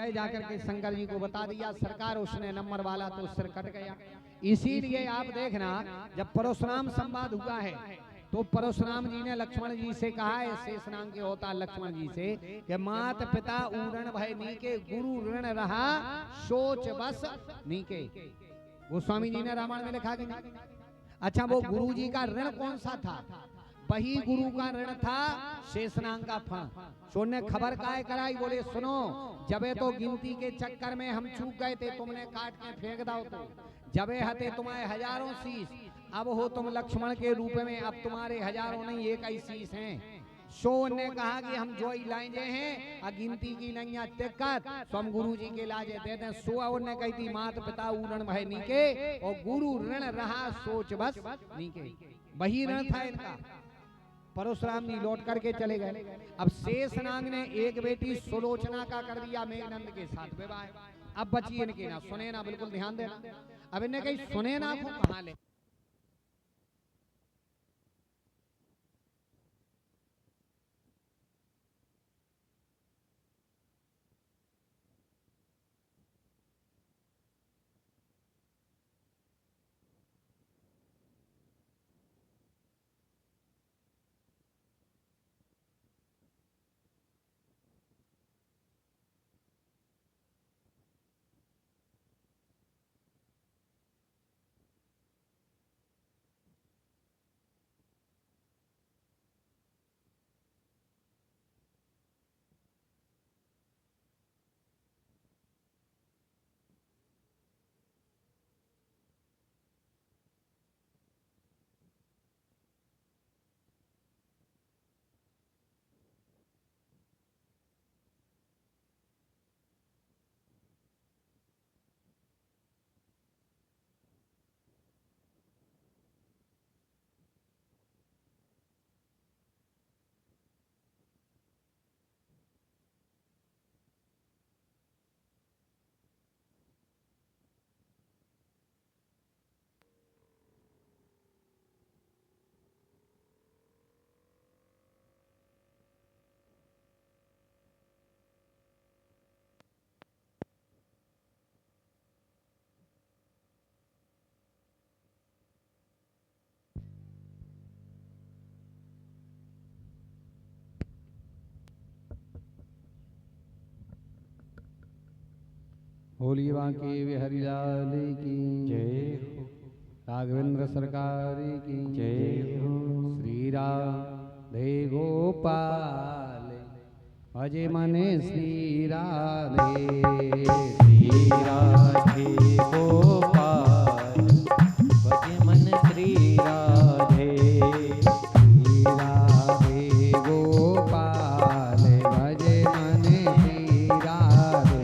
गए, जाकर के शंकर जी को बता दिया। सरकार उसने नंबर वाला तो सिर कट गया। इसीलिए आप देखना, जब परशुराम संवाद हुआ है तो परशुराम जी ने लक्ष्मण जी से कहा है, शेषनाग के होता लक्ष्मण जी से, कि मात पिता ऊरण भय नीके, गुरु ऋण रहा सोच बस नीके। गोस्वामी जी ने रामायण में लिखा कि नहीं? अच्छा, वो गुरु जी का ऋण कौन सा था? वही गुरु का ऋण था शेषनाग का फण। सोने खबर काय कराई, बोले सुनो, जबे तो गिनती के चक्कर में हम चूक गए थे, तुमने काट के फेंक दो, तो जबे हते तुम्हारे हजारों शीश, अब हो तुम लक्ष्मण के रूप में, अब तुम्हारे हजारों नहीं एक ही शीश हैं। सो ने कहा कि हम जो लाइजे हैं गिनती की नैया टेकत, सो हम गुरु जी के लाजे दे दें। सो ने कही थी मात पिता ऊरण भय नीके, और गुरु ऋण रहा सोच बस नीके। वही ऋण था इनका। परशुराम जी लौट करके चले गए। अब शेषनाग ने एक बेटी सुलोचना का कर दिया मेघनंद के साथ विवाह। अब बची इनके ना सुने ना, बिल्कुल ध्यान देना। अब इन्हें कहीं सुने ना को कहां ले। होली बांके बिहारी लाल की जय हो, राघवेंद्र सरकार की जय हो। श्री राधे गोपाल भजे मने श्री राधे, श्री राधे गोपाल भजे मन श्री राधे, श्री राधे गोपाल भजे मने श्री राधे,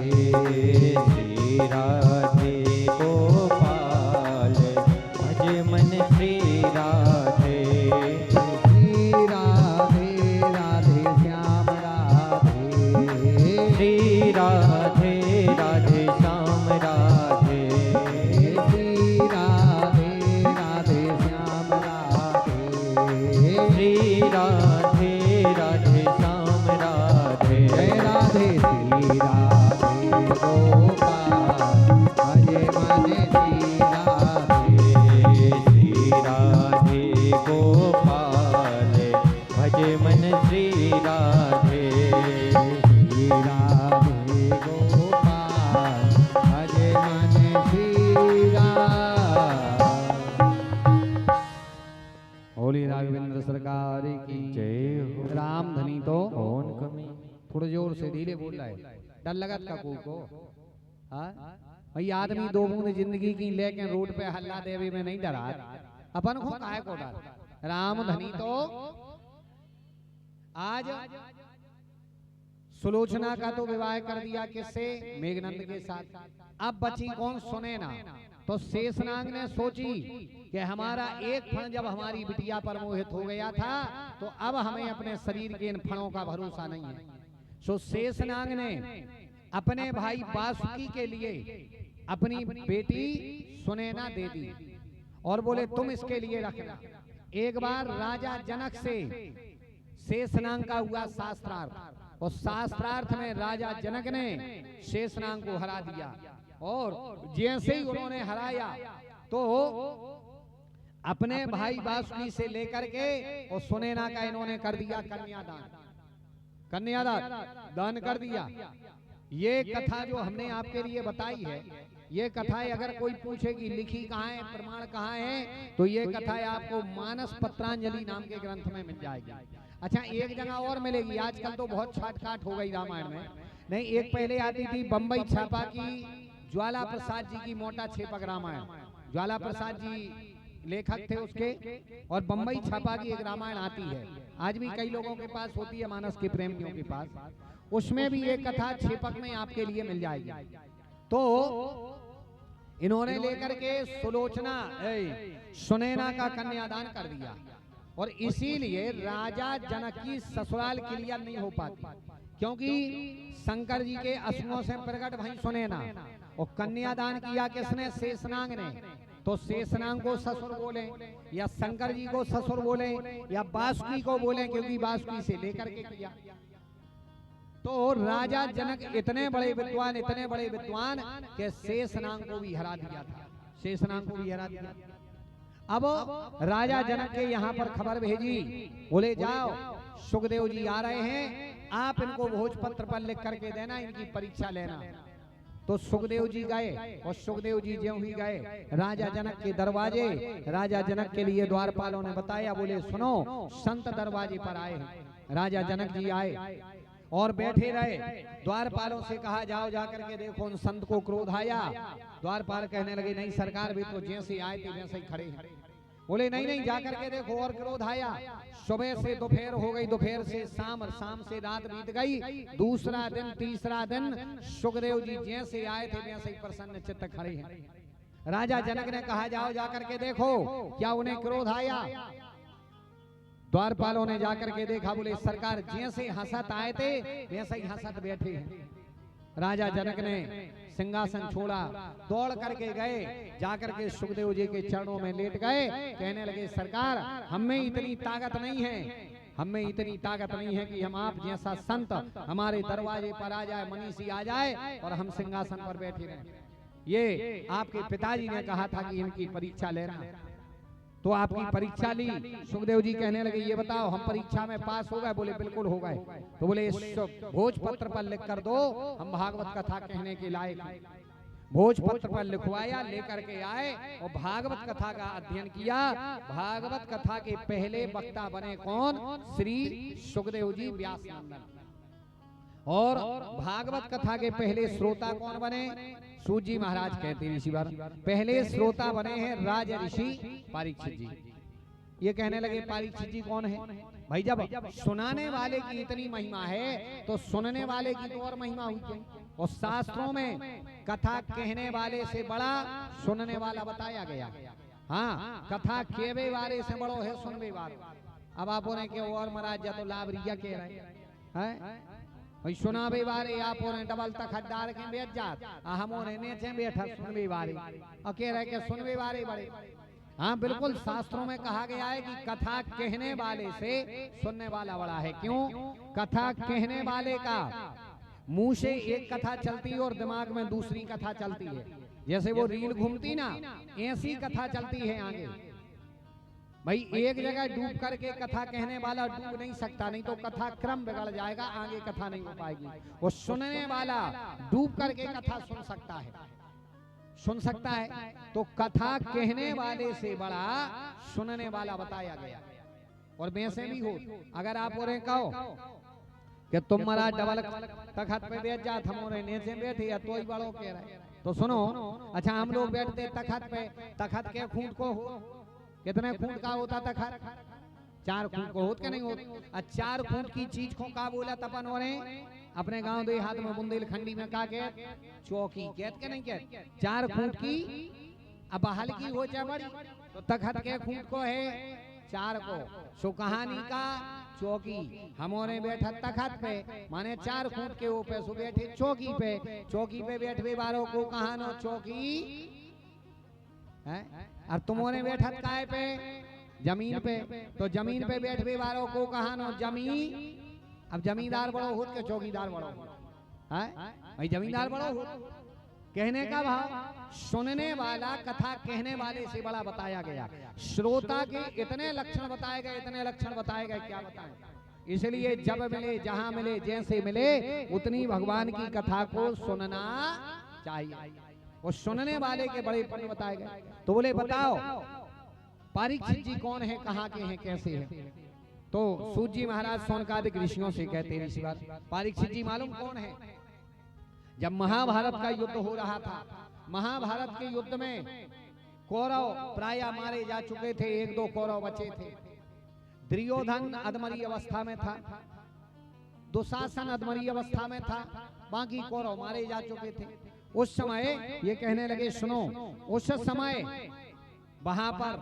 श्री राधे गोपाल भजे मन श्री राधे, श्री राधे राधे श्याम राधे, श्री राधे राधे श्याम राधे, श्री राधे राधे श्याम राधे, श्री राधे राधे श्याम राधे, जय राधे श्री राधे गोपाल भजे मन श्री राधे, श्री राधे गोपाल भजे मन श्री राधे, श्री राधे गोपाल भजे मन श्री राधे। होली राघवेंद्र सरकार की जय हो। राम धनी तो कौन कमी, थोड़ा जोर से धीरे बोल रहा है, डर लगत का को हाँ भाई। आदमी दो बूंद जिंदगी की लेके रोड पे हल्ला देवी में नहीं डरा, अपन को काहे को डर। राम धनी तो आज सुलोचना का तो विवाह कर दिया किससे, मेघनंद के साथ। अब बची कौन सुने ना। तो शेषनाग ने सोची कि हमारा एक फण जब हमारी बिटिया पर मोहित हो गया था, तो अब हमें अपने शरीर के इन फणों का भरोसा नहीं है। सो शेषनाग ने अपने भाई वासुकी के लिए अपनी बेटी सुनैना दे दी और बोले तुम इसके लिए रखना। एक बार राजा जनक से शेषनाग का हुआ शास्त्रार्थ। और शास्त्रार्थ में राजा जनक ने शेषनाग को हरा दिया। और जैसे ही उन्होंने हराया तो अपने भाई बासुकी से लेकर के और सुनैना का इन्होंने कर दिया कन्यादान, कन्यादान दान कर दिया। ये कथा जो हमने आपके लिए बताई है, ये कथाएं अगर कोई पूछेगी लिखी कहाँ है, प्रमाण कहाँ है, तो ये कथाएं आपको मानस पत्रांजलि नाम के ग्रंथ में मिल जाएगी। अच्छा, एक जगह और मिलेगी, आजकल तो बहुत छाट-काट हो गई रामायण में। नहीं, एक पहले आती थी बम्बई छापा की ज्वाला प्रसाद जी की मोटा छेपक रामायण। ज्वाला प्रसाद जी लेखक थे उसके, और बम्बई छापा की एक रामायण आती है, आज भी कई लोगों के पास होती है, मानस के प्रेमियों के पास। उसमें भी एक कथा छेपक में आपके लिए मिल जाएगी। तो इन्होंने लेकर के सुलोचना सुनैना का कन्यादान कर दिया, और इसीलिए राजा जनक की ससुराल क्लियर नहीं हो पाती, क्योंकि शंकर जी के असुओं से प्रकट भई सुनैना, और कन्यादान किया किसने? शेषनाग ने। तो शेषनाग को ससुर बोले या शंकर जी को ससुर बोले या बासुकी को बोले, क्योंकि बासुकी से लेकर के किया। तो राजा जनक इतने बड़े विद्वान, इतने बड़े विद्वान कि शेषनाग को भी हरा दिया था, शेषनाग को भी हरा दिया। अब राजा जनक के यहाँ पर खबर भेजी, बोले जाओ सुखदेव जी आ रहे हैं, आप इनको भोजपत्र पर लिख करके देना, इनकी परीक्षा लेना। तो सुखदेव जी गए, और सुखदेव जी ज्यों ही गए राजा जनक के दरवाजे, राजा जनक के लिए द्वारपालों ने बताया, बोले सुनो संत दरवाजे पर आए हैं। राजा जनक जी आए और बैठे रहे, द्वारपालों से कहा जाओ जाकर के देखो उन संत को क्रोध आया। द्वारपाल कहने लगे नहीं सरकार, भी तो जैसे आए थे वैसे ही खड़े हैं। बोले नहीं नहीं, जाकर के देखो और क्रोध आया। सुबह से दोपहर हो गई, दोपहर से शाम, और शाम से रात बीत गई, दूसरा दिन, तीसरा दिन, सुखदेव जी जैसे आए थे वैसे ही प्रसन्न चित्त खड़े हैं। राजा जनक ने कहा जाओ जाकर के देखो क्या उन्हें क्रोध आया। द्वारपालों ने जाकर के देखा, बोले सरकार जैसे हंसत आए थे वैसे ही हंसत बैठे हैं। राजा जनक ने सिंहासन छोड़ा, दौड़ करके गए, जाकर के सुखदेव जी के चरणों में लेट गए, कहने लगे सरकार हम में इतनी ताकत नहीं है, हम में इतनी ताकत नहीं है कि हम आप जैसा संत हमारे दरवाजे पर आ जाए, मनीषी आ जाए और हम सिंहासन पर बैठे रहें। ये आपके पिताजी ने कहा था कि इनकी परीक्षा लेना, तो आपकी परीक्षा ली। सुखदेव जी कहने लगे ये बताओ हम परीक्षा में पास हो गए? बोले बिल्कुल हो गए। तो बोले भोजपत्र पर लिख कर दो, हम भागवत कथा कहने के लायक। भोजपत्र पर लिखवाया, लेकर के आए और भागवत कथा का अध्ययन किया। भागवत कथा के पहले वक्ता बने कौन? श्री सुखदेव जी व्यास नंदन। और भागवत कथा के पहले श्रोता कौन बने? सूत जी महाराज कहते हैं ऋषि वर। पहले श्रोता बने हैं राज ऋषि परीक्षित जी। ये कहने लगे परीक्षित जी कौन है? भाई जब सुनाने वाले की इतनी महिमा है तो सुनने वाले की तो और महिमा हुई है। और शास्त्रों में कथा कहने वाले से बड़ा सुनने वाला बताया गया। हाँ, कथा केवे वाले से बड़ो है सुनवे वाला। अब आप उन्हें क्यों और महाराज जा तो लाभ रिया कह रहे हैं, भाई सुनावे वाले आप उन्हें डबल तक हड्डार के बैठ जात, हम उन्हें नीचे बैठा सुनवे वाले और कह रहे के सुनवे वाले बड़े। हाँ बिल्कुल, शास्त्रों में कहा गया है कि कथा कहने वाले से सुनने वाला बड़ा है। क्यों? कथा कहने वाले का मुंह से एक कथा चलती है और दिमाग में दूसरी कथा चलती है। जैसे वो रील घूमती ना, ऐसी कथा चलती है आगे। भाई एक जगह डूब करके कथा कहने वाला डूब नहीं सकता, नहीं तो कथा क्रम बिगड़ जाएगा, आगे कथा नहीं हो पाएगी। वो सुनने वाला डूब करके कथा सुन सकता है, सुन सकता है। तो कथा कहने वाले से बड़ा सुनने वाला बताया गया। और वैसे भी हो, अगर आप उन्हें कहो कि तुम महाराज डबल तखत पे बैठ जा, हम उन्हें नीचे बैठे या तो ही बड़ो कह रहे, तो सुनो अच्छा हम लोग बैठते तखत पे, तखत के खूंट को कितने खूंट का होता तखत? 4 खूंट को होता नहीं होता। 4 खूंट की चीज को का बोला तपन हो रहे अपने गांव दे हाथ में बुंदेलखंडी में का कहत? चौकी कहत के नहीं कहत? 4 खूंट की अब हल्की हो जाए बड़ी, तो तखत के खूंट को है 4 को। सो कहानी का चौकी, हमोने बैठा तखत पे, माने 4 खूंट के ऊपर सो बैठे चौकी पे। चौकी पे बैठे बारों को कहानो चौकी है, और तुमोने बैठा काय पे? जमीन पे। तो जमीन पे बैठे वालों को कहानो जमी। अब जमींदार बड़ो हो के चौकीदार बड़ो है भाई, जमींदार बड़ो हो। कहने का भाव सुनने वाला कथा कहने वाले से बड़ा बताया गया, श्रोता के इतने लक्षण बताए गए, इतने लक्षण बताए गए, क्या बताएं। इसलिए जब मिले, जहां मिले, जैसे मिले, उतनी भगवान की कथा को सुनना चाहिए। और सुनने वाले के बड़े पुण्य बताए गए। तो बोले बताओ परीक्षित जी कौन है, कहाँ के हैं, कैसे हैं। तो सूत जी महाराज शौनकादिक ऋषियों से कहते हैं, ऋषि परीक्षित जी मालूम कौन है। जब महाभारत का युद्ध हो रहा था, महाभारत के युद्ध में कौरव प्राय मारे जा चुके थे, एक दो कौरव बचे थे। दुर्योधन अधमरी अवस्था में था, दुशासन अधमरी अवस्था में था, बाकी कौरव मारे जा चुके थे। उस समय ये कहने लगे सुनो, उस समय वहां पर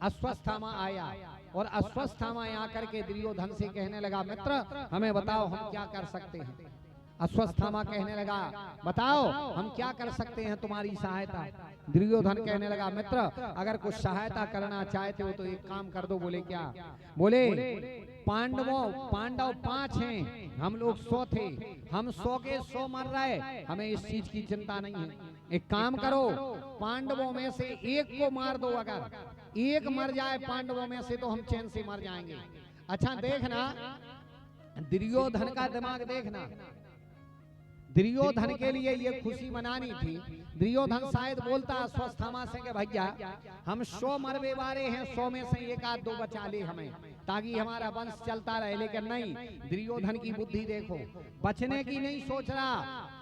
अश्वस्थामा आया और अश्वस्थामा आकर के दुर्योधन से कहने लगा मित्र हमें बताओ हम क्या कर सकते हैं। अश्वस्थामा कहने लगा बताओ हम क्या कर सकते हैं तुम्हारी सहायता। दुर्योधन कहने लगा मित्र अगर कुछ सहायता करना चाहते हो तो एक काम कर दो। बोले क्या। बोले पांडव 5 हैं, हम लोग 100 थे, हम 100 के 100 मर रहे, हमें इस चीज की चिंता नहीं है। एक काम करो पांडवों में से एक को मार दो, अगर एक मर जाए पांडवों में से तो हम चैन से मर जाएंगे। अच्छा देखना दुर्योधन का दिमाग देखना, दुर्योधन के लिए ये खुशी मनानी थी। दुर्योधन शायद बोलता अश्वस्थामा से कि भैया हम 100 मरवे वाले हैं, 100 में से एक आध दो बचा ले हमें ताकि हमारा वंश चलता रहे। लेकिन नहीं, दुर्योधन की बुद्धि देखो, बचने की नहीं सोच रहा,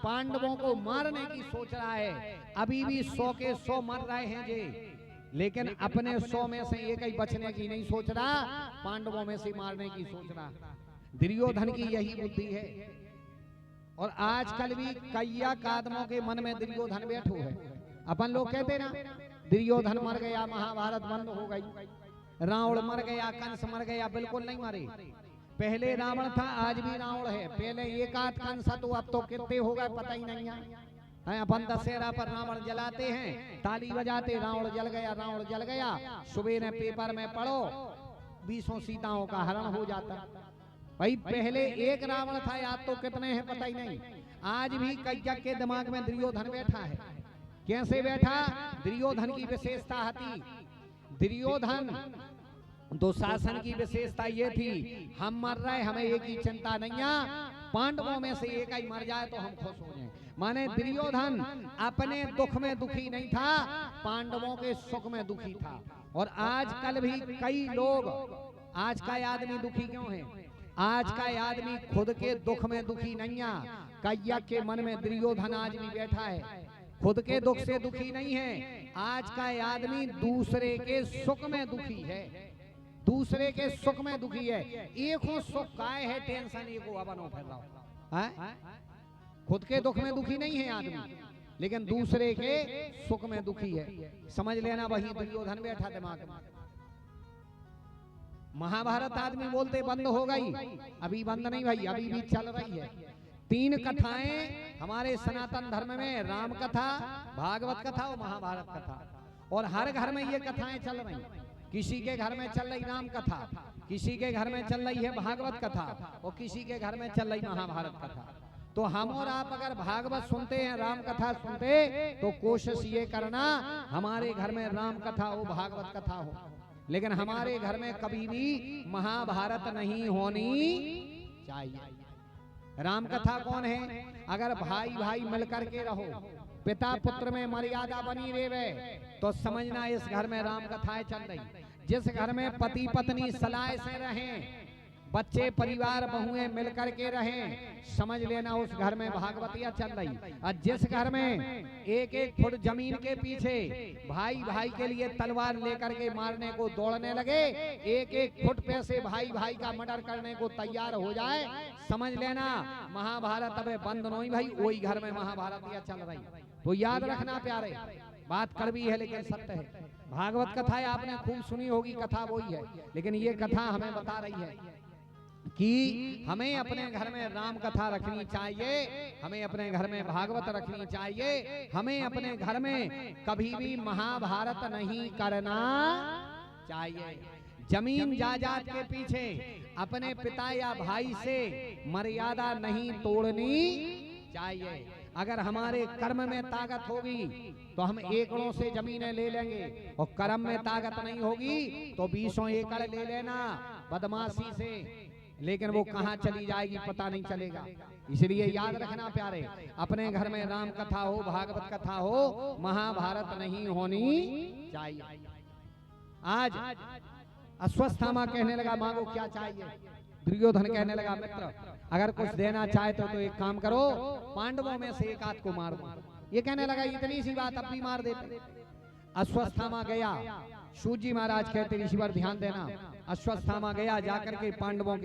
पांडवों को मारने की सोच रहा है। अभी भी 100 के 100 मर रहे हैं जे, लेकिन अपने 100 में से एक ही बचने की नहीं सोच रहा, पांडवों में से मारने की सोच रहा। दुर्योधन की यही बुद्धि है। और आजकल भी कई आदमों के मन में दुर्योधन बैठो है। अपन लोग कहते ना दुर्योधन मर गया, महाभारत बंद हो गई, रावण मर गया, कंस मर गया। बिल्कुल नहीं मरे। पहले रावण था, आज भी रावण है। पहले एक आध कंस तो अब तो कितने हो गए पता ही नहीं है। अपन दशहरा पर रावण जलाते हैं, ताली बजाते रावण जल गया, रावण जल गया। सुबह ने पेपर में पढ़ो 20 सीताओं का हरण हो जाता। भाई पहले एक रावण था, याद तो कितने हैं पता ही नहीं। आज भी कई के दिमाग में दुर्योधन बैठा है। कैसे बैठा। दुर्योधन की विशेषता थी, दुर्योधन दुशासन की विशेषता ये थी हम मर रहे, हमें एक ही चिंता नहीं है, पांडवों में से एक ही मर जाए तो हम खुश हो जाएं। माने दुर्योधन अपने दुख में दुखी नहीं था, पांडवों के सुख में दुखी था। और आजकल भी कई लोग, आज का आदमी दुखी क्यों है। आज का आदमी खुद के दुख में दुखी नहीं है। कई के मन में दुर्योधन आज भी बैठा है, खुद के दुख से दुखी नहीं है। आज का आदमी दूसरे के सुख में दुखी है, दूसरे के सुख में दुखी है। एको सुख काय है टेंशन एको अबनो फिर रहा है। खुद के दुख में दुखी नहीं है आदमी, लेकिन दूसरे के सुख में दुखी है। समझ लेना वही दुर्योधन बैठा दिमाग में। महाभारत आदमी बोलते बंद हो गई, अभी बंद नहीं भाई, अभी भी चल रही है। 3 कथाएं हमारे सनातन धर्म में, राम कथा, भागवत कथा और महाभारत कथा। और हर घर में ये कथाएं चल रही। किसी के घर में चल रही राम कथा, किसी के घर में चल रही है भागवत कथा और किसी के घर में चल रही महाभारत कथा। तो हम और आप अगर भागवत सुनते हैं, राम कथा सुनते, तो कोशिश ये करना हमारे घर में राम कथा हो, भागवत कथा हो। लेकिन हमारे घर में कभी भी महाभारत नहीं होनी चाहिए। राम कथा कौन है। अगर भाई भाई मिलकर के रहो, पिता पुत्र में मर्यादा बनी रहे, तो समझना इस घर में राम कथाएं चल रही। जिस घर में पति पत्नी सलाह से रहें, बच्चे परिवार बहुएं मिलकर के रहें, समझ लेना उस घर में भागवतिया चल रही। और जिस घर में 1-1 फुट जमीन के पीछे भाई भाई के लिए तलवार लेकर के मारने को दौड़ने लगे, 1-1 फुट पे से भाई भाई का मर्डर करने को तैयार हो जाए, समझ लेना महाभारत अब बंद नहीं भाई, वही घर में महाभारतिया चल रही। तो याद रखना प्यारे, बात कड़वी है लेकिन सत्य है। भागवत कथा आपने खूब सुनी होगी, कथा वही है, लेकिन ये कथा हमें बता रही है कि हमें अपने घर में राम कथा रखनी चाहिए, हमें अपने घर में भागवत रखनी चाहिए, हमें अपने घर में कभी भी महाभारत नहीं करना चाहिए। जमीन जायदाद के पीछे अपने पिता या भाई से मर्यादा नहीं तोड़नी चाहिए। अगर हमारे कर्म में ताकत होगी तो हम एकड़ों से जमीनें ले लेंगे, और कर्म में ताकत नहीं होगी तो 20 एकड़ ले लेना बदमाशी से, लेकिन वो कहाँ चली जाएगी पता नहीं चलेगा। इसलिए याद रखना प्यारे, अपने घर में राम कथा हो, भागवत कथा हो, महाभारत नहीं होनी चाहिए। आज अश्वत्थामा कहने लगा मांगो क्या चाहिए। दुर्योधन कहने लगा मित्र अगर कुछ देना चाहते हो तो एक काम करो, पांडवों में से एक आध को मार दो। ये कहने लगा इतनी सी बात अब भी मार देते। अश्वत्थामा गया, सूत जी महाराज कहते ऋषिवर ध्यान देना, अश्वत्थामा गया जाकर के पांडवों के